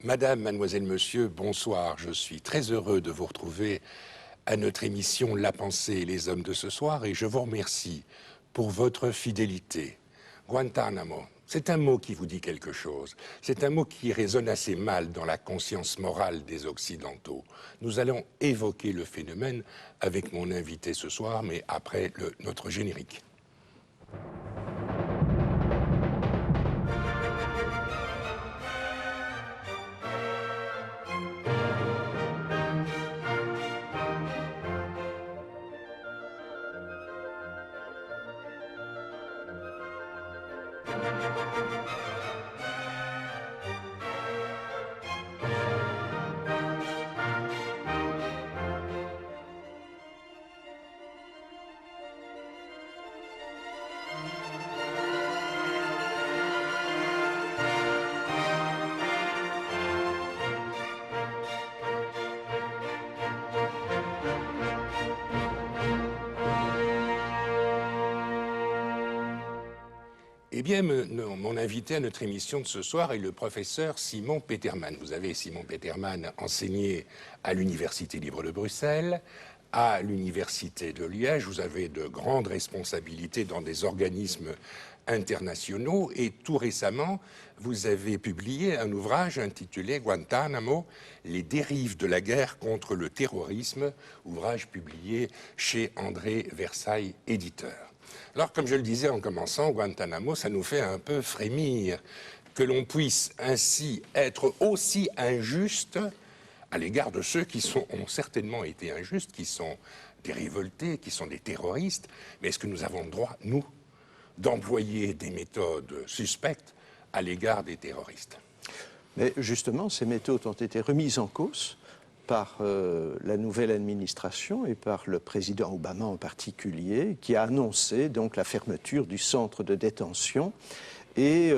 Madame, mademoiselle, monsieur, bonsoir. Je suis très heureux de vous retrouver à notre émission La Pensée et les hommes de ce soir et je vous remercie pour votre fidélité. Guantanamo, c'est un mot qui vous dit quelque chose. C'est un mot qui résonne assez mal dans la conscience morale des Occidentaux. Nous allons évoquer le phénomène avec mon invité ce soir, mais après notre générique. Eh bien, mon invité à notre émission de ce soir est le professeur Simon Petermann. Vous avez, Simon Petermann, enseigné à l'Université libre de Bruxelles, à l'Université de Liège. Vous avez de grandes responsabilités dans des organismes internationaux et tout récemment, vous avez publié un ouvrage intitulé Guantanamo, les dérives de la guerre contre le terrorisme, ouvrage publié chez André Versailles, éditeur. Alors, comme je le disais en commençant, Guantanamo, ça nous fait un peu frémir que l'on puisse ainsi être aussi injuste à l'égard de ceux qui ont certainement été injustes, qui sont des révoltés, qui sont des terroristes. Mais est-ce que nous avons le droit, nous, d'employer des méthodes suspectes à l'égard des terroristes? Mais justement, ces méthodes ont été remises en cause par la nouvelle administration et par le président Obama en particulier, qui a annoncé donc la fermeture du centre de détention et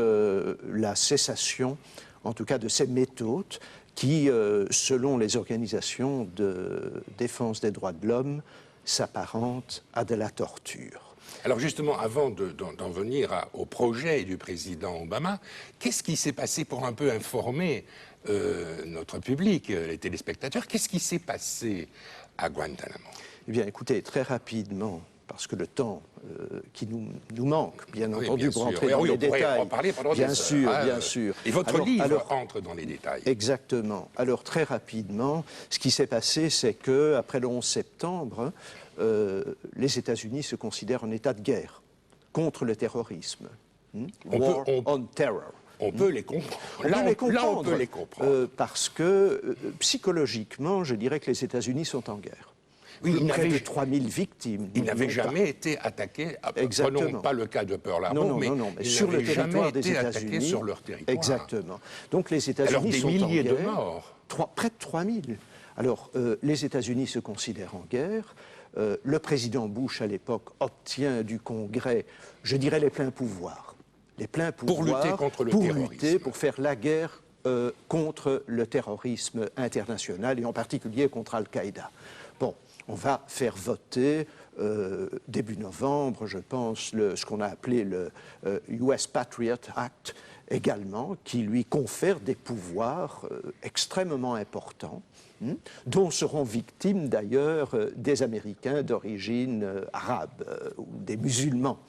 la cessation, en tout cas, de ces méthodes qui, selon les organisations de défense des droits de l'homme, s'apparentent à de la torture. Alors justement, avant d'en venir au projet du président Obama, qu'est-ce qui s'est passé pour un peu informer notre public, les téléspectateurs? Qu'est-ce qui s'est passé à Guantanamo? Eh bien, écoutez, très rapidement, parce que le temps qui nous manque, bien entendu, pour entrer dans les détails. En parler pendant bien des sûr, heures. bien sûr. Et votre livre entre dans les détails. Exactement. Alors, très rapidement, ce qui s'est passé, c'est qu'après le 11 septembre, les États-Unis se considèrent en état de guerre contre le terrorisme. War on terror. On peut les comprendre. Là, on peut les comprendre. Parce que, psychologiquement, je dirais que les États-Unis sont en guerre. Oui, près de 3000 victimes. Ils n'avaient jamais été attaqués, prenons pas le cas de Pearl Harbor, mais sur le territoire des États-Unis, sur leur territoire. Exactement. Donc les États-Unis sont en guerre. Alors des milliers de morts. Près de 3000. Alors les États-Unis se considèrent en guerre. Le président Bush, à l'époque, obtient du Congrès, je dirais, les pleins pouvoirs. Les pleins pouvoirs pour lutter contre le terrorisme. Pour faire la guerre contre le terrorisme international et en particulier contre Al-Qaïda. Bon, on va faire voter début novembre, je pense, ce qu'on a appelé le US Patriot Act également, qui lui confère des pouvoirs extrêmement importants, dont seront victimes d'ailleurs des Américains d'origine arabe ou des musulmans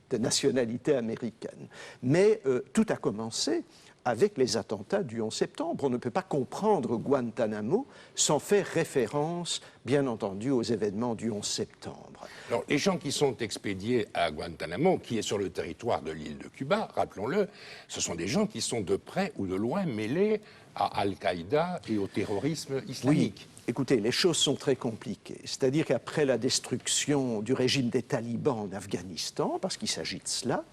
de nationalité américaine. Mais tout a commencé avec les attentats du 11 septembre. On ne peut pas comprendre Guantanamo sans faire référence, bien entendu, aux événements du 11 septembre. Alors, les gens qui sont expédiés à Guantanamo, qui est sur le territoire de l'île de Cuba, rappelons-le, ce sont des gens qui sont de près ou de loin mêlés à Al-Qaïda et au terrorisme islamique. Oui. Écoutez, les choses sont très compliquées. C'est-à-dire qu'après la destruction du régime des talibans en Afghanistan, parce qu'il s'agit de cela,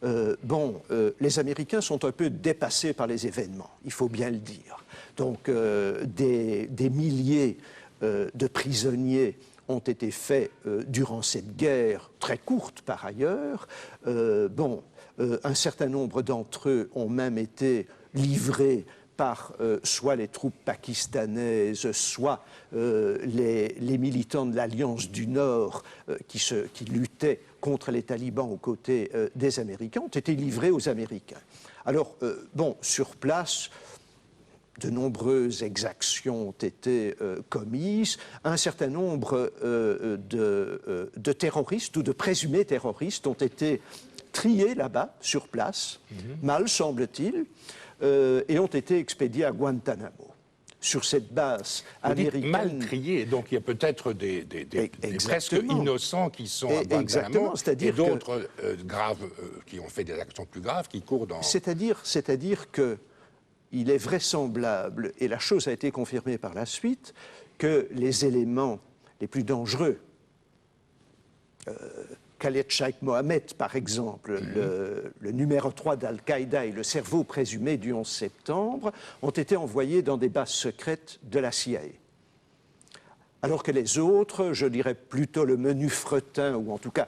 les Américains sont un peu dépassés par les événements, il faut bien le dire. Donc des milliers de prisonniers ont été faits durant cette guerre, très courte par ailleurs. Un certain nombre d'entre eux ont même été livrés par soit les troupes pakistanaises, soit les militants de l'Alliance du Nord qui luttaient contre les talibans aux côtés des Américains, ont été livrés aux Américains. Alors, sur place, de nombreuses exactions ont été commises. Un certain nombre de terroristes ou de présumés terroristes ont été triés là-bas, sur place, mal semble-t-il, et ont été expédiés à Guantanamo. Sur cette base américaine. Mal triés, donc il y a peut-être des presque innocents qui sont à Guantanamo et d'autres graves, qui ont fait des actions plus graves, qui courent dans... C'est-à-dire qu'il est vraisemblable, et la chose a été confirmée par la suite, que les éléments les plus dangereux, Khaled Sheikh Mohammed, par exemple, le numéro 3 d'Al-Qaïda et le cerveau présumé du 11 septembre, ont été envoyés dans des bases secrètes de la CIA. Alors que les autres, je dirais plutôt le menu fretin, ou en tout cas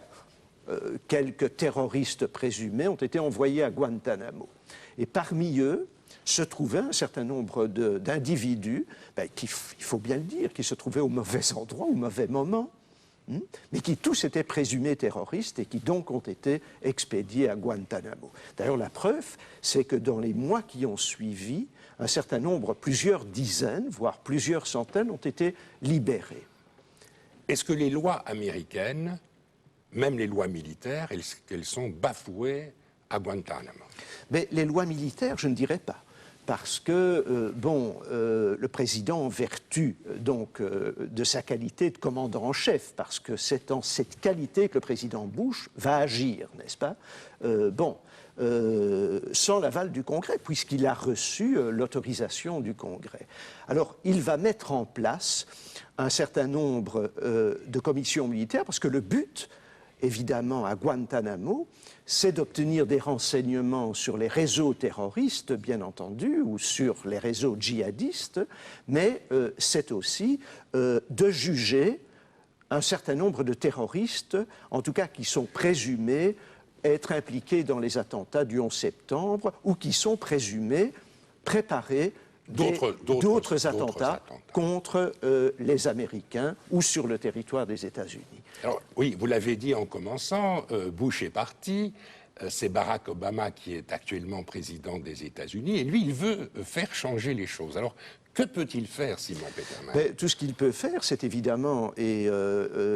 quelques terroristes présumés, ont été envoyés à Guantanamo. Et parmi eux se trouvait un certain nombre d'individus, qui, il faut bien le dire, qui se trouvaient au mauvais endroit, au mauvais moment, mais qui tous étaient présumés terroristes et qui donc ont été expédiés à Guantanamo. D'ailleurs, la preuve, c'est que dans les mois qui ont suivi, un certain nombre, plusieurs dizaines, voire plusieurs centaines, ont été libérés. Est-ce que les lois américaines, même les lois militaires, elles sont bafouées à Guantanamo? Mais les lois militaires, je ne dirais pas. Parce que, le président, en vertu de sa qualité de commandant en chef, parce que c'est en cette qualité que le président Bush va agir, n'est-ce pas, sans l'aval du Congrès, puisqu'il a reçu l'autorisation du Congrès. Alors, il va mettre en place un certain nombre de commissions militaires, parce que le but, évidemment, à Guantanamo, c'est d'obtenir des renseignements sur les réseaux terroristes, bien entendu, ou sur les réseaux djihadistes, mais c'est aussi de juger un certain nombre de terroristes, en tout cas qui sont présumés être impliqués dans les attentats du 11 septembre, ou qui sont présumés préparer d'autres attentats contre les Américains ou sur le territoire des États-Unis. Alors, oui, vous l'avez dit en commençant, Bush est parti, c'est Barack Obama qui est actuellement président des États-Unis, et lui, il veut faire changer les choses. Alors, que peut-il faire, Simon Peterman? Tout ce qu'il peut faire, c'est évidemment, et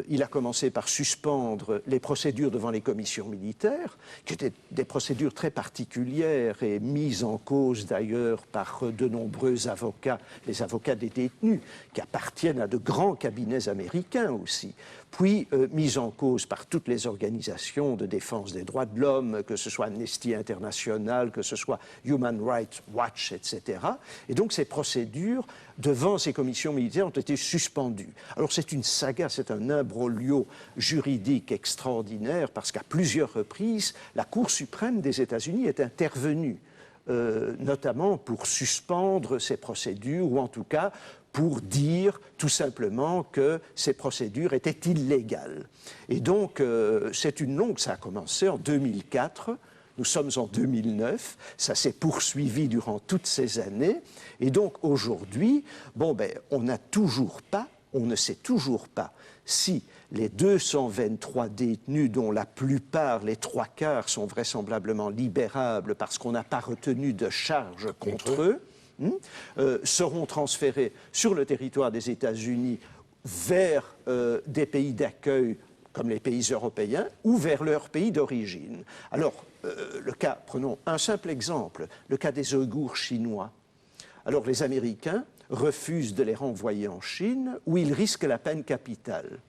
il a commencé par suspendre les procédures devant les commissions militaires, qui étaient des procédures très particulières et mises en cause d'ailleurs par de nombreux avocats, les avocats des détenus, qui appartiennent à de grands cabinets américains aussi, puis mises en cause par toutes les organisations de défense des droits de l'homme, que ce soit Amnesty International, que ce soit Human Rights Watch, etc. Et donc ces procédures devant ces commissions militaires ont été suspendues. Alors c'est une saga, c'est un imbroglio juridique extraordinaire parce qu'à plusieurs reprises, la Cour suprême des États-Unis est intervenue, notamment pour suspendre ces procédures ou en tout cas pour dire tout simplement que ces procédures étaient illégales. Et donc c'est une longue, ça a commencé en 2004. Nous sommes en 2009, ça s'est poursuivi durant toutes ces années, et donc aujourd'hui, on ne sait toujours pas si les 223 détenus, dont la plupart, les 3/4, sont vraisemblablement libérables parce qu'on n'a pas retenu de charge contre eux, seront transférés sur le territoire des États-Unis vers des pays d'accueil comme les pays européens, ou vers leur pays d'origine. Alors, prenons un simple exemple, le cas des Ouïghours chinois. Alors, les Américains refusent de les renvoyer en Chine, où ils risquent la peine capitale.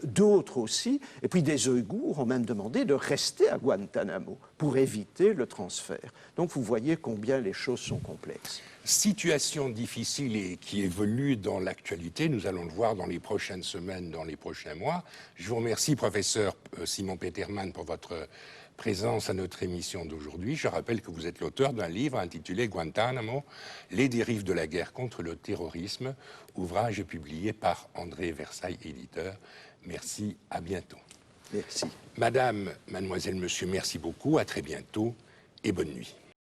D'autres aussi, et puis des Ouïghours ont même demandé de rester à Guantanamo pour éviter le transfert. Donc vous voyez combien les choses sont complexes. Situation difficile et qui évolue dans l'actualité, nous allons le voir dans les prochaines semaines, dans les prochains mois. Je vous remercie, professeur Simon Peterman, pour votre présence à notre émission d'aujourd'hui. Je rappelle que vous êtes l'auteur d'un livre intitulé Guantanamo, les dérives de la guerre contre le terrorisme, ouvrage publié par André Versailles, éditeur. Merci, à bientôt. Merci. Madame, mademoiselle, monsieur, merci beaucoup, à très bientôt et bonne nuit.